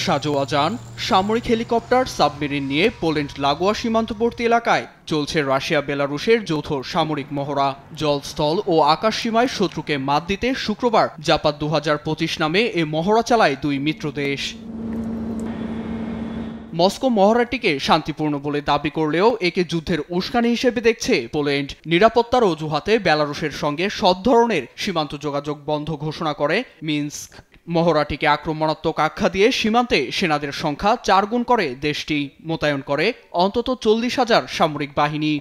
সাজোয়া যান, সামরিক helicopter, submarine নিয়ে পোল্যান্ড লাগোয়া সীমান্তবর্তী এলাকায় চলছে রাশিয়া বেলারুশের যৌথ সামরিক মহড়া। জল, স্থল ও আকাশ সীমায় শত্রুকে মাত দিতে শুক্রবার জাপাত 2025 নামে এ মহড়া চালায় দুই মিত্র দেশ। মস্কো মহড়াটিকে শান্তিপূর্ণ বলে দাবি করলেও একে যুদ্ধের উস্কানি হিসেবে দেখছে পোল্যান্ড। নিরাপত্তার অজুহাতে বেলারুশের সঙ্গে সব ধরনের সীমান্ত যোগাযোগ বন্ধ ঘোষণা করে মিনস্ক। মহড়াটিকে আক্রমণাত্মক আখ্যা দিয়ে সীমান্তে সেনাদের সংখ্যা 4 গুণ করে দেশটি, মোতায়েন করে অন্তত 40,000 সামরিক বাহিনী।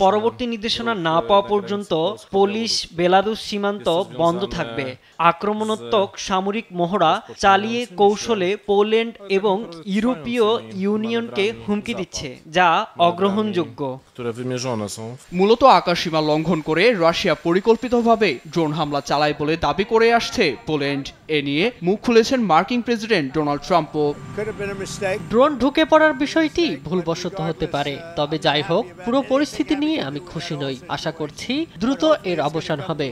পরবর্তী নির্দেশনা না পাওয়া পর্যন্ত পোলিশ বেলারুশ সীমান্ত বন্ধ থাকবে। আক্রমণাত্মক সামরিক মহড়া চালিয়ে কৌশলে পোল্যান্ড এবং ইউরোপীয় ইউনিয়নকে হুমকি দিচ্ছে, যা অগ্রহণযোগ্য। মূলত আকাশসীমা লঙ্ঘন করে রাশিয়া পরিকল্পিতভাবে ড্রোন হামলা চালায় বলে দাবি করে আসছে পোল্যান্ড। এ নিয়ে মুখ খুলেছেন মার্কিন প্রেসিডেন্ট ডোনাল্ড ট্রাম্পও। ড্রোন ঢুকে পড়ার বিষয়টি ভুলবশত হতে পারে, তবে যাই হোক, পুরো পরিস্থিতি নিয়ে আমি খুশি নই। আশা করছি দ্রুত এর অবসান হবে।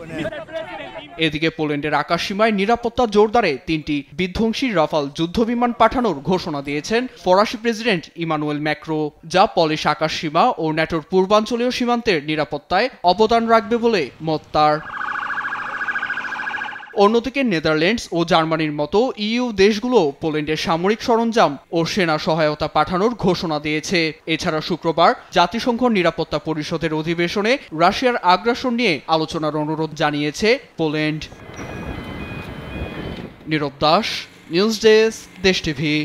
এদিকে পোল্যান্ডের আকাশসীমায় নিরাপত্তা জোরদারে 3টি বিধ্বংসী রাফাল যুদ্ধবিমান পাঠানোর ঘোষণা দিয়েছেন ফরাসি প্রেসিডেন্ট ইমানুয়েল ম্যাক্রো, যা পলিশ আকাশসীমা ও ন্যাটোর পূর্বাঞ্চলীয় সীমান্তের নিরাপত্তায় অবদান রাখবে বলে মত তার। অন্যদিকে নেদারল্যান্ডস ও জার্মানির মতো ইইউ দেশগুলো পোল্যান্ডের সামরিক সরঞ্জাম ও সেনা সহায়তা পাঠানোর ঘোষণা দিয়েছে। এছাড়া শুক্রবার জাতিসংঘ নিরাপত্তা পরিষদের অধিবেশনে রাশিয়ার আগ্রাসন নিয়ে আলোচনার অনুরোধ জানিয়েছে পোল্যান্ড। নীরব দাস, নিউজ ডেস্ক, দেশ টিভি।